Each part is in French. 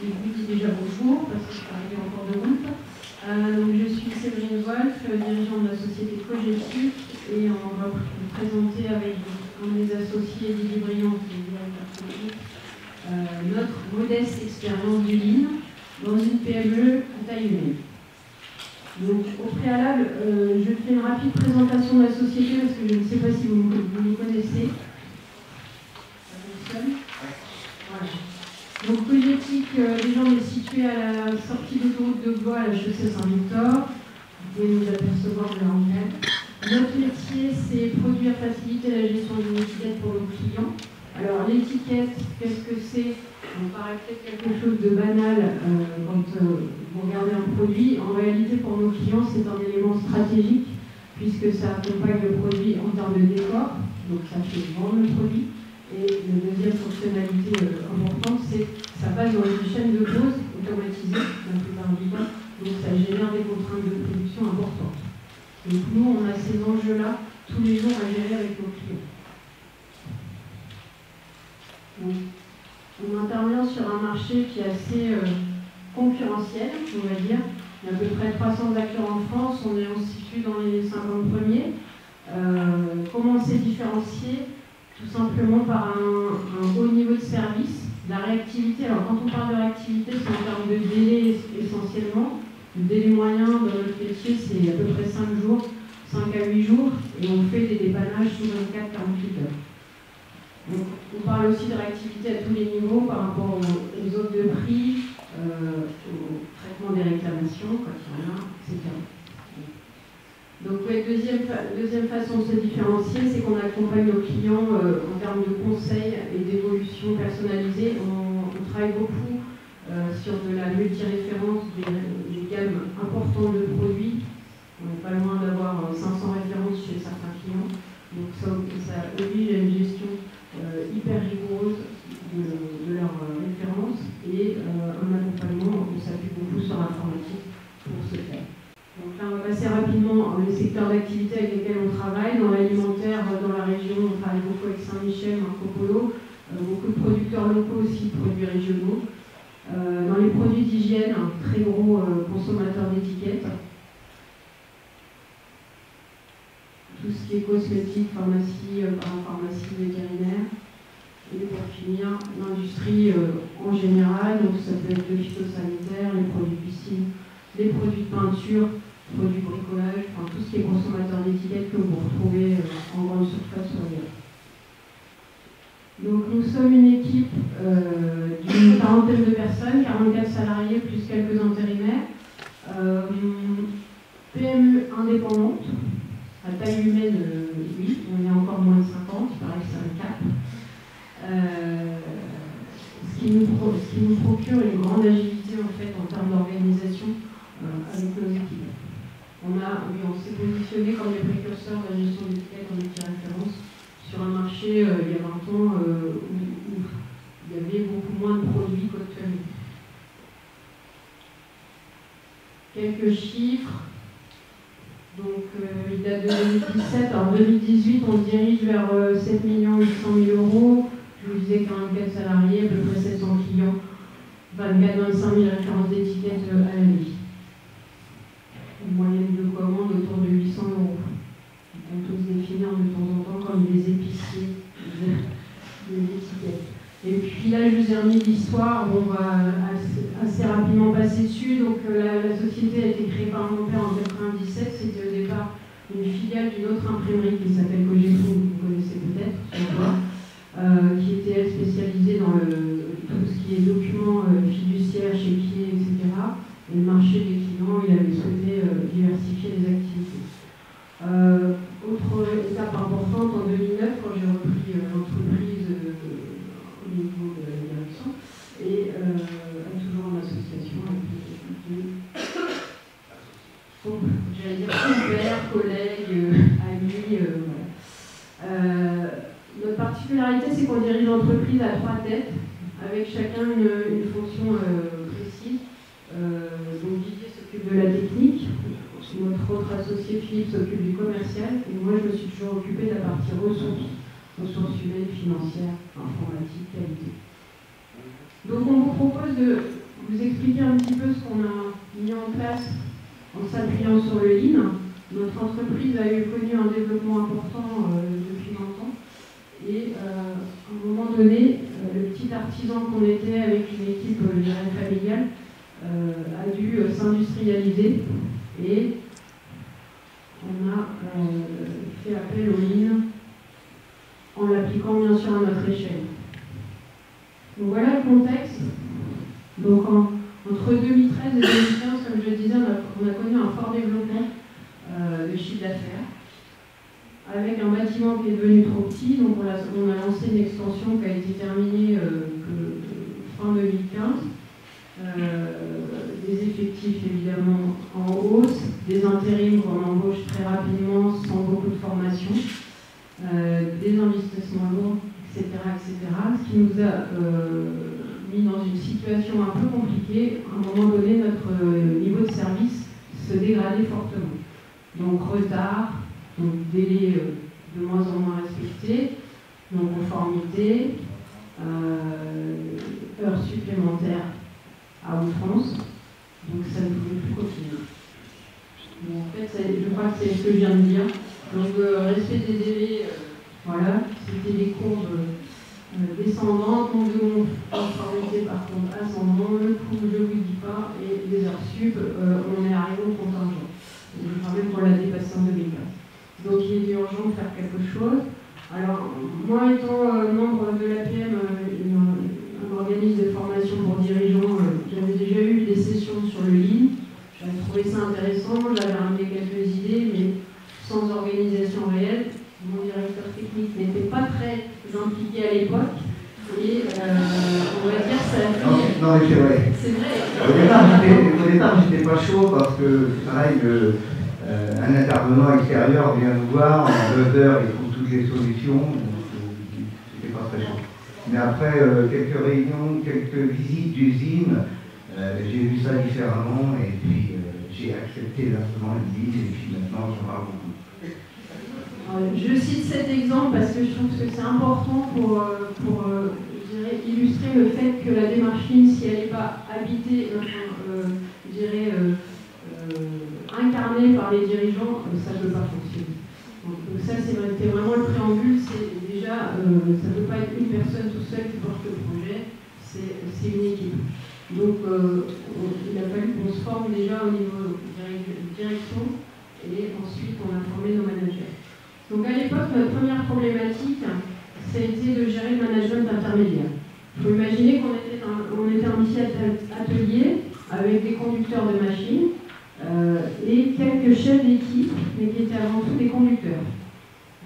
je vous dis déjà bonjour, parce que je suis arrivée en cours de route. Donc je suis Séverine Wolf, dirigeante de la société Cogetic, et on va vous présenter avec un de mes associés, Didier Briand, qui est directeur technique, notre modeste expérience du Lean dans une PME à taille humaine. Donc au préalable, je fais une rapide présentation de la société parce que je ne sais pas si vous nous connaissez. Ça fonctionne ? Voilà. Donc Cogetic, déjà on est situé à la sortie de l'autoroute de Blois à la chaussée Saint-Victor. Vous pouvez nous apercevoir de l'anglais. Notre métier, c'est produire, faciliter la gestion d'une étiquette pour nos clients. Alors l'étiquette, qu'est-ce que c'est? On paraît peut-être quelque chose de banal quand vous regardez un produit. En réalité, pour nos clients, c'est un élément stratégique puisque ça accompagne le produit en termes de décor, donc ça fait vendre le produit. Et la deuxième fonctionnalité importante, c'est que ça passe dans une chaîne de pause automatisée, la plupart du temps, donc ça génère des contraintes de production importantes. Donc nous, on a ces enjeux-là tous les jours à gérer avec nos clients. Donc, on intervient sur un marché qui est assez concurrentiel, on va dire. Il y a à peu près 300 acteurs en France, on se situe dans les 50 premiers. Comment on s'est différencié? Tout simplement par un haut niveau de service, de la réactivité. Alors quand on parle de réactivité, c'est en termes de délai essentiellement. Le délai moyen dans notre métier, c'est à peu près 5 jours, 5 à 8 jours, et on fait des dépannages sous 24-48 heures. Donc, on parle aussi de réactivité à tous les niveaux par rapport aux offres de prix, au traitement des réclamations, quand il y en a, etc. Donc, deuxième façon de se différencier, c'est qu'on accompagne nos clients en termes de conseils et d'évolution personnalisée. On travaille beaucoup sur de la multi-référence, des gammes importantes de produits. On n'est pas loin d'avoir 500 références chez certains clients. Donc, ça oblige à une gestion hyper rigoureuse de leurs références et un accompagnement, on s'appuie beaucoup sur l'informatique pour ce faire. Donc là, on va passer rapidement les secteurs d'activité avec lesquels on travaille. Dans l'alimentaire, dans la région, on travaille beaucoup avec Saint-Michel, Marco Polo, beaucoup de producteurs locaux aussi, de produits régionaux. Dans les produits d'hygiène, très gros consommateurs d'étiquettes. Tout ce qui est cosmétique, pharmacie, parapharmacie, vétérinaire. Et pour finir, l'industrie en général, donc ça peut être le phytosanitaire, les produits de piscine, les produits de peinture, produits de bricolage, enfin tout ce qui est consommateur d'étiquettes que vous retrouvez en grande surface sur les. Donc nous sommes une équipe d'une quarantaine de personnes, 44 salariés plus quelques intérimaires, PME indépendante. À taille humaine, oui, on est encore moins de 50, il paraît que c'est un cap. Ce qui nous procure une grande agilité en fait en termes d'organisation avec nos équipes. On s'est positionné comme les précurseurs de la gestion d'étiquettes en multi-référence sur un marché il y a 20 ans où il y avait beaucoup moins de produits qu'actuellement. Quelques chiffres. Donc, il date de 2017. En 2018, on se dirige vers 7 800 000 euros. Je vous disais 44 salariés, à peu près 700 clients, 24-25 000 références d'étiquettes à l'année. Une moyenne de commande autour de 800 euros. On peut se définir de temps en temps comme des épiciers de l'étiquette. Et puis là, je vous ai remis l'histoire, on va assez rapidement passer dessus. Donc la société a été créée par mon père en 1997. C'était au départ une filiale d'une autre imprimerie qui s'appelle Cogetic, vous connaissez peut-être, qui était spécialisée dans tout ce qui est documents fiduciaires, chéquiers, etc. Et le marché des clients, il avait souhaité diversifier les activités. Autre étape importante, en 2009, quand j'ai repris l'entreprise au niveau de la direction, et toujours en association avec j'allais dire pères, collègues, amis, voilà. Notre particularité, c'est qu'on dirige l'entreprise à 3 têtes, avec chacun une fonction précise. Donc Didier s'occupe de la technique, notre autre associé Philippe s'occupe du commercial, et moi je me suis toujours occupée de la partie ressources humaines, financières, informatiques, qualité. Donc on vous propose vous expliquer un petit peu ce qu'on a mis en place en s'appuyant sur le Lean. Notre entreprise a connu un développement important depuis 20 ans. Et à un moment donné, le petit artisan qu'on était avec une équipe familiale a dû s'industrialiser et on a fait appel au Lean en l'appliquant bien sûr à notre échelle. Donc voilà le contexte. Donc entre 2013 et 2015, comme je le disais, on a connu un fort développement de chiffre d'affaires, avec un bâtiment qui est devenu trop petit. Donc on a lancé une extension qui a été terminée fin 2015. Des effectifs évidemment en hausse, des intérims qu'on embauche très rapidement sans beaucoup de formation, des investissements lourds, etc., ce qui nous a mis dans une situation un peu compliquée. À un moment donné, notre niveau de service se dégradait fortement. Donc retard, donc délai de moins en moins respecté, non-conformité, heures supplémentaires à outrance, donc ça ne pouvait plus continuer. Bon, en fait, je crois que c'est ce que je viens de dire. Donc respect des délais, voilà, c'était des courbes descendantes, nombre de conformité par contre ascendant, le coût je ne vous dis pas, et les heures sup, on est arrivé au contingent. Je crois même qu'on l'a dépassé en 2015. Donc il est urgent de faire quelque chose. Alors, moi étant membre de l'APM, un organisme de formation pour dirigeants, j'avais déjà eu des sessions sur le Lean. J'avais trouvé ça intéressant, j'avais ramené quelques idées, mais sans organisation réelle. Mon directeur technique n'était pas très impliqué à l'époque. Et on va dire ça a fait... Non, mais c'est vrai. C'est vrai. Au départ, j'étais pas chaud parce que c'est pareil, un intervenant extérieur vient nous voir, en 2 heures, il trouve toutes les solutions, donc c'était pas très chaud. Mais après quelques réunions, quelques visites d'usines, j'ai vu ça différemment et puis j'ai accepté largement le Lean et puis maintenant j'en parle beaucoup. Je cite cet exemple parce que je trouve que c'est important pour je dirais, illustrer le fait que la démarche Lean, si elle n'est pas habitée, je dirais, incarnée par les dirigeants, ça ne peut pas fonctionner. Donc ça, c'était vraiment le préambule. C'est déjà, ça ne peut pas être une personne tout seul qui porte le projet, c'est une équipe. Donc il a fallu qu'on se forme déjà au niveau de direction et ensuite on a formé nos managers. Donc à l'époque, notre première problématique, ça a été de gérer le management intermédiaire. Il faut imaginer qu'on était un petit atelier avec des conducteurs de machines et quelques chefs d'équipe, mais qui étaient avant tout des conducteurs.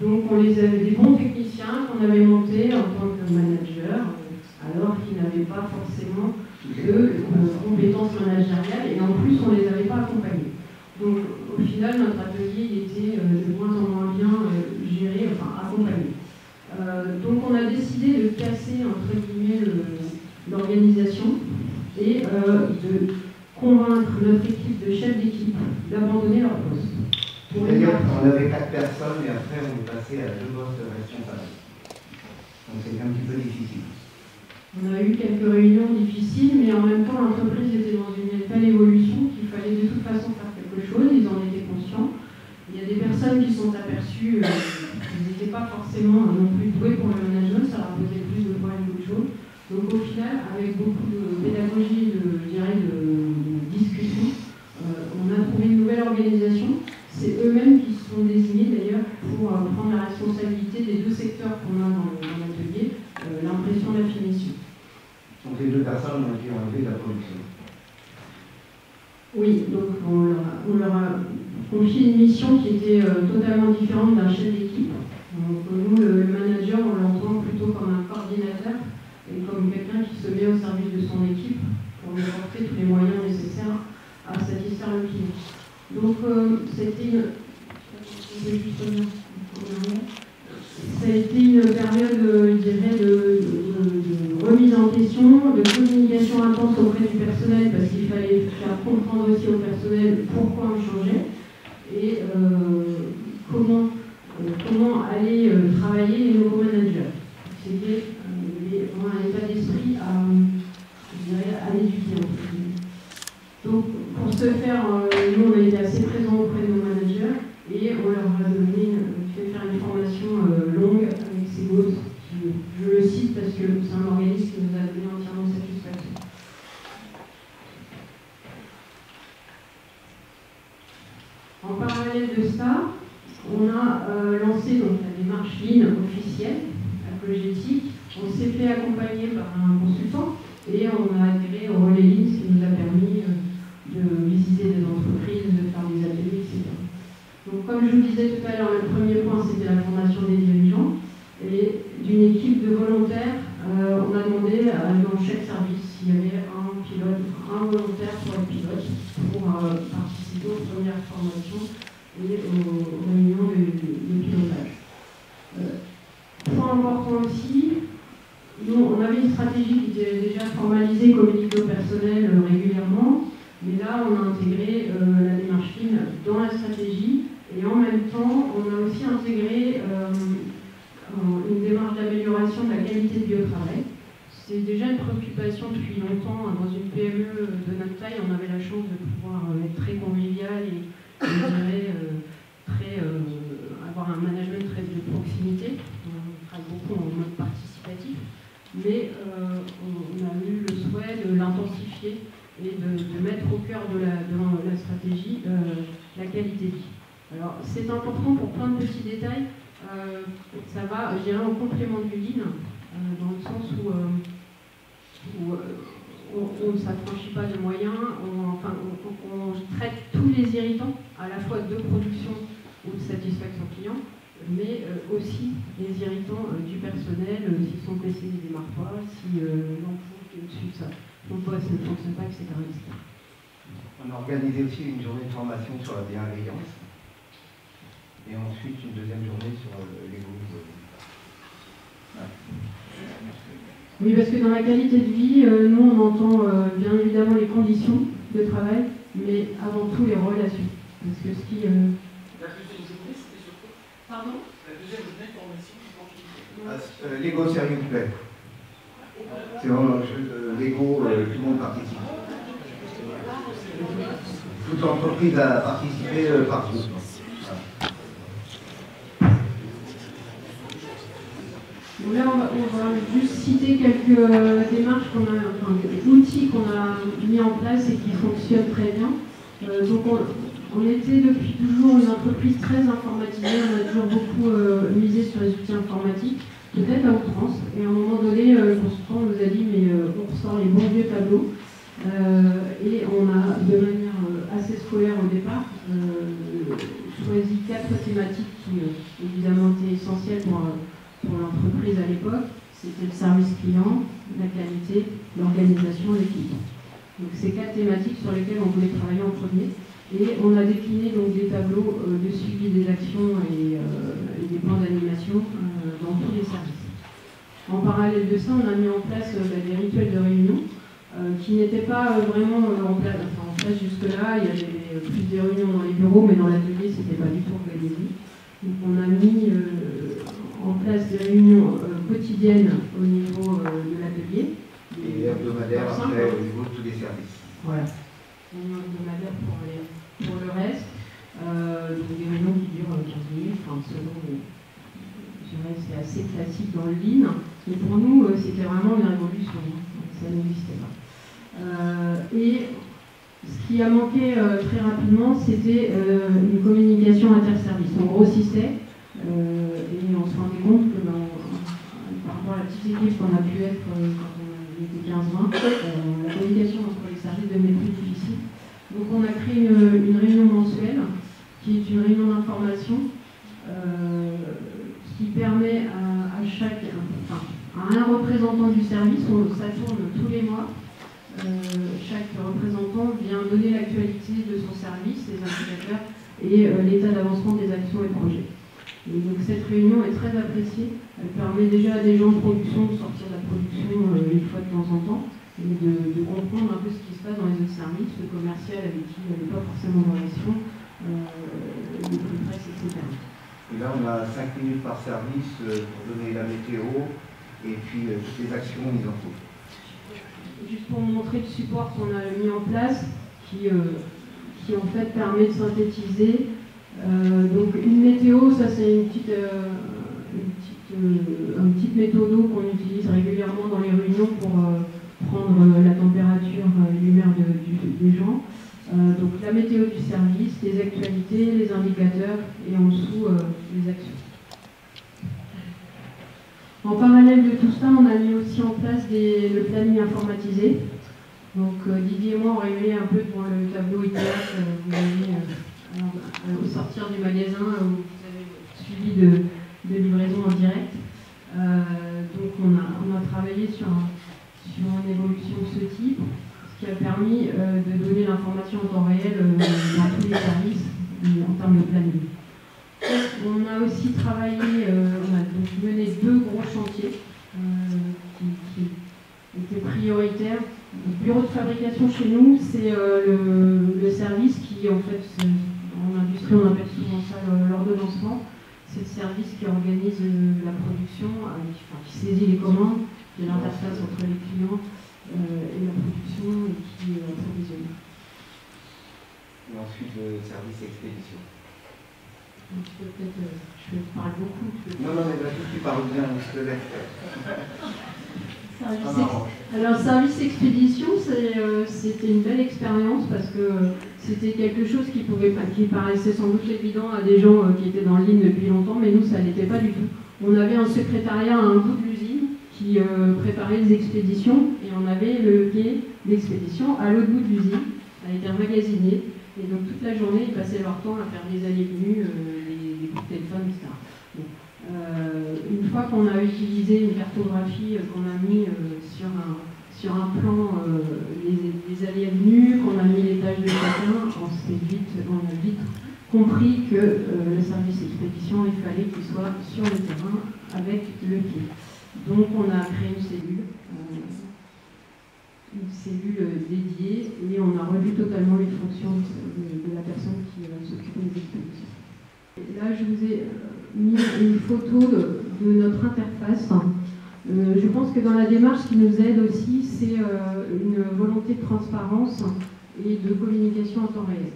Donc on les avait des bons techniciens qu'on avait montés en tant que managers, alors qu'ils n'avaient pas forcément de compétences managériales et en plus on ne les avait pas accompagnés. Donc au final notre atelier était de moins en moins bien géré, enfin accompagné. Donc on a décidé de casser entre guillemets l'organisation et de convaincre notre équipe de chefs d'équipe d'abandonner leur poste. C'est-à-dire qu'on avait 4 personnes et après on est passé à 2 postes responsables. Donc c'était un petit peu difficile. On a eu quelques réunions difficiles, mais en même temps l'entreprise était dans une telle évolution qu'il fallait de toute façon faire quelque chose, ils en étaient conscients. Il y a des personnes qui sont aperçues qu'ils n'étaient pas forcément non plus doués pour le management, ça leur posait plus de problèmes qu'autre chose. Donc au final, avec beaucoup de pédagogie, de discussion, on a trouvé une nouvelle organisation. C'est eux-mêmes qui se sont désignés d'ailleurs pour prendre la responsabilité des 2 secteurs qu'on a dans l'atelier, l'impression et la finition. Donc les 2 personnes ont été enlevées de la production. Oui, donc on leur a confié une mission qui était totalement différente d'un chef d'équipe. Donc nous, le manager, on l'entend plutôt comme un coordinateur et comme quelqu'un qui se met au service de son équipe pour lui apporter tous les moyens nécessaires à satisfaire le client. Donc c'était ça a été une période, je dirais, de remise en question, de communication intense auprès du personnel parce qu'il fallait faire comprendre aussi au personnel pourquoi on changeait et comment aller travailler les nouveaux managers. C'était vraiment un état d'esprit à l'éduquer. je le cite parce que c'est un organisme qui nous a donné entièrement satisfaction. En parallèle de ça, on a lancé donc, la démarche Lean officielle, apologétique. On s'est fait accompagner par un consultant et on a adhéré au relais Lean, ce qui nous a permis de visiter des entreprises, de faire des ateliers, etc. Donc, comme je vous disais tout à l'heure, le premier point, c'était la formation des dirigeants. Et d'une équipe de volontaires, on a demandé dans chaque service s'il y avait un pilote, un volontaire pour être pilote, pour participer aux premières formations et aux réunions de pilotage. Point important aussi, nous, on avait une stratégie qui était déjà formalisée, communiquée au personnel régulièrement, mais là, on a intégré la démarche Lean dans la stratégie, et en même temps, on a aussi intégré une démarche d'amélioration de la qualité de vie au travail. C'est déjà une préoccupation depuis longtemps. Dans une PME de notre taille, on avait la chance de pouvoir être très convivial et je dirais, avoir un management très de proximité. On travaille beaucoup en mode participatif, mais on a eu le souhait de l'intensifier et de mettre au cœur de la stratégie la qualité de vie. Alors c'est important pour plein de petits détails. Ça va, je dirais, en complément du Lean, dans le sens où on ne s'affranchit pas de moyens, on traite tous les irritants, à la fois de production ou de satisfaction client, mais aussi les irritants du personnel, si son PC ne démarre pas, si l'ampoule qui est au-dessus de ça, son poste ne fonctionne pas, etc., etc. On a organisé aussi une journée de formation sur la bienveillance. Et ensuite, une deuxième journée sur l'ego. Oui, parce que dans la qualité de vie, nous, on entend bien évidemment les conditions de travail, mais avant tout les relations. Parce que ce qui... La deuxième journée, c'était sur quoi? Pardon? La deuxième journée de formation, L'ego, c'est rien qui plaît. C'est vraiment l'ego, tout le monde participe. Toute entreprise a participé par groupe. Donc là, on va juste citer quelques démarches outils qu'on a mis en place et qui fonctionnent très bien. Donc on était depuis toujours une entreprise très informatisée, on a toujours beaucoup misé sur les outils informatiques, peut-être à outrance. Et à un moment donné, le consultant nous a dit mais on ressort les bons vieux tableaux. Et on a, de manière assez scolaire au départ, choisi 4 thématiques qui évidemment étaient essentielles pour l'entreprise à l'époque. C'était le service client, la qualité, l'organisation, l'équipe. Donc ces 4 thématiques sur lesquelles on voulait travailler en premier. Et on a décliné donc des tableaux de suivi des actions et des plans d'animation dans tous les services. En parallèle de ça, on a mis en place des rituels de réunion qui n'étaient pas vraiment en place jusque-là. Il y avait plus des réunions dans les bureaux, mais dans l'atelier, ce n'était pas du tout organisé. Donc on a mis en place des réunions quotidiennes au niveau de l'atelier. Et hebdomadaires après au niveau de tous les services. Voilà. Réunions hebdomadaires pour le reste. Donc des réunions qui durent 15 minutes, selon je dirais c'est assez classique dans le Lean. Mais pour nous, c'était vraiment une révolution. Ça n'existait pas. Et ce qui a manqué très rapidement, c'était une communication interservice. On grossissait et on se rendait compte que par rapport à la petite équipe qu'on a pu être quand on était 15-20, la communication entre les services devenait plus difficile. Donc on a créé une réunion mensuelle qui est une réunion d'information qui permet à un représentant du service, ça tourne tous les mois. Chaque représentant vient donner l'actualité de son service, les indicateurs et l'état d'avancement des actions et projets. Et donc cette réunion est très appréciée. Elle permet déjà à des gens de production de sortir de la production une fois de temps en temps et de comprendre un peu ce qui se passe dans les autres services, le commercial avec qui il n'y avait pas forcément de relation, les plus presse, etc. Et là, on a 5 minutes par service pour donner la météo et puis toutes les actions mises en cause. Juste pour vous montrer le support qu'on a mis en place, qui en fait permet de synthétiser. Donc une météo, ça c'est une petite un petit méthodo qu'on utilise régulièrement dans les réunions pour prendre la température et l'humeur des gens. Donc la météo du service, les actualités, les indicateurs et en dessous les actions. En parallèle de tout ça, on a mis aussi en place le planning informatisé. Donc Didier et moi, on réveillait un peu devant le tableau IKEA que vous avez au sortir du magasin où vous avez suivi de livraison en direct. Donc on a travaillé sur une évolution de ce type, ce qui a permis de donner l'information en temps réel dans tous les services en termes de planning. On a aussi travaillé, on a donc mené 2 gros chantiers qui étaient prioritaires. Le bureau de fabrication chez nous, c'est le service qui, en fait, en industrie, on appelle souvent ça l'ordonnancement. C'est le service qui organise la production, qui saisit les commandes, qui est l'interface entre les clients et la production et qui approvisionne. Et ensuite, le service expédition. Je parle beaucoup. Non, mais vas-y, tu parles bien, je te laisse. Alors, service expédition, c'était une belle expérience parce que c'était quelque chose qui paraissait sans doute évident à des gens qui étaient dans le ligne depuis longtemps, mais nous, ça ne l'était pas du tout. On avait un secrétariat à un bout de l'usine qui préparait les expéditions et on avait le quai d'expédition à l'autre bout de l'usine avec un magasinier. Et donc toute la journée, ils passaient leur temps à faire des allées-venues, des coups de téléphone, etc. Donc, une fois qu'on a utilisé une cartographie, qu'on a mis sur un plan les allées et venues, qu'on a mis les tâches de chacun, on a vite compris que le service expédition, il fallait qu'il soit sur le terrain avec le quai. Donc on a créé une cellule dédiée et on a revu totalement les fonctions de la personne qui s'occupe des expéditions. Et là, je vous ai mis une photo de notre interface. Je pense que dans la démarche, ce qui nous aide aussi, c'est une volonté de transparence et de communication en temps réel.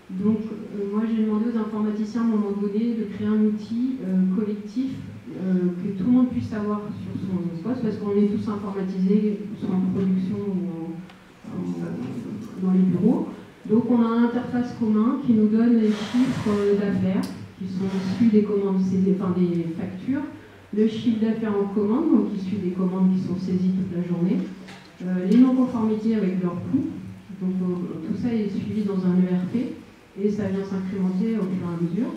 Donc, moi, j'ai demandé aux informaticiens à un moment donné de créer un outil collectif que tout le monde puisse avoir sur son poste, parce qu'on est tous informatisés, soit en production ou dans les bureaux. Donc, on a un interface commun qui nous donne les chiffres d'affaires qui sont issus des commandes, des factures, le chiffre d'affaires en commande, donc issu des commandes qui sont saisies toute la journée, les non-conformités avec leurs coûts. Donc, tout ça est suivi dans un ERP. Et ça vient s'incrémenter au fur et à mesure.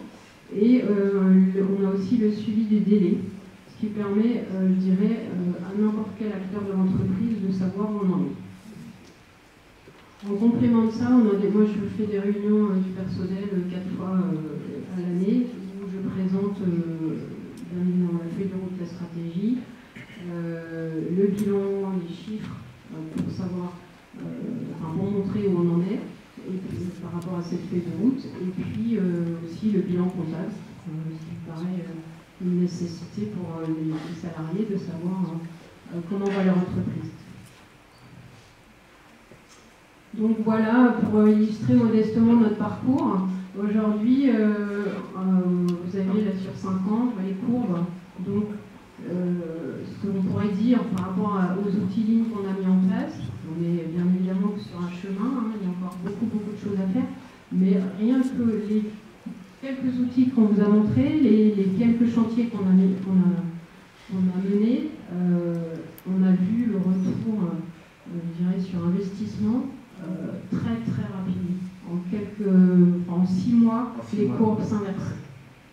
Et on a aussi le suivi des délais, ce qui permet, je dirais, à n'importe quel acteur de l'entreprise de savoir où on en est. En complément de ça, moi je fais des réunions du personnel 4 fois à l'année où je présente bien évidemment la feuille de route, la stratégie, le bilan, les chiffres, pour savoir, pour montrer où on en est. Et puis, par rapport à cette feuille de route, et puis aussi le bilan comptable, ce qui me paraît une nécessité pour les salariés de savoir comment va leur entreprise. Donc voilà, pour illustrer modestement notre parcours, aujourd'hui, vous avez là sur 5 ans, les courbes, donc ce que l'on pourrait dire par rapport aux outils lignes qu'on a mis en place. On est bien évidemment sur un chemin, il y a encore beaucoup de choses à faire, mais rien que les quelques outils qu'on vous a montrés, les quelques chantiers qu'on a menés, on a vu le retour, je dirais, sur investissement très rapidement. En 6 mois, les courbes s'inversent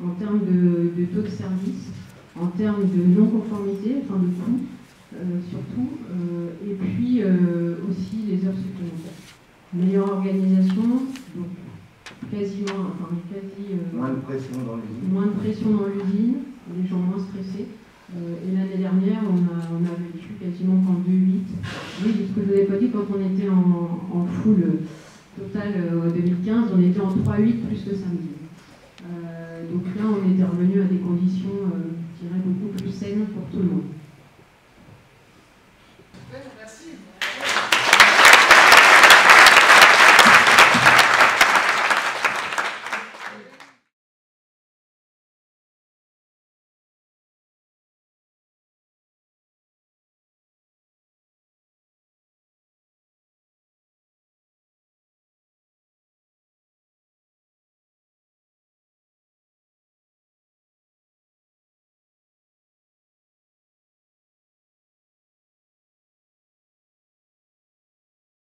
en termes de taux de service, en termes de non-conformité, de coûts. Surtout, et puis aussi les heures supplémentaires. Meilleure organisation, donc quasi moins de pression dans l'usine. Moins de pression dans l'usine, les gens moins stressés. Et l'année dernière, on a vécu quasiment qu'en 2,8. Oui, ce que je ne vous avais pas dit, quand on était en full total 2015, on était en 3,8 plus le samedi. Donc là, on était revenu à des conditions, je dirais, beaucoup plus saines pour tout le monde.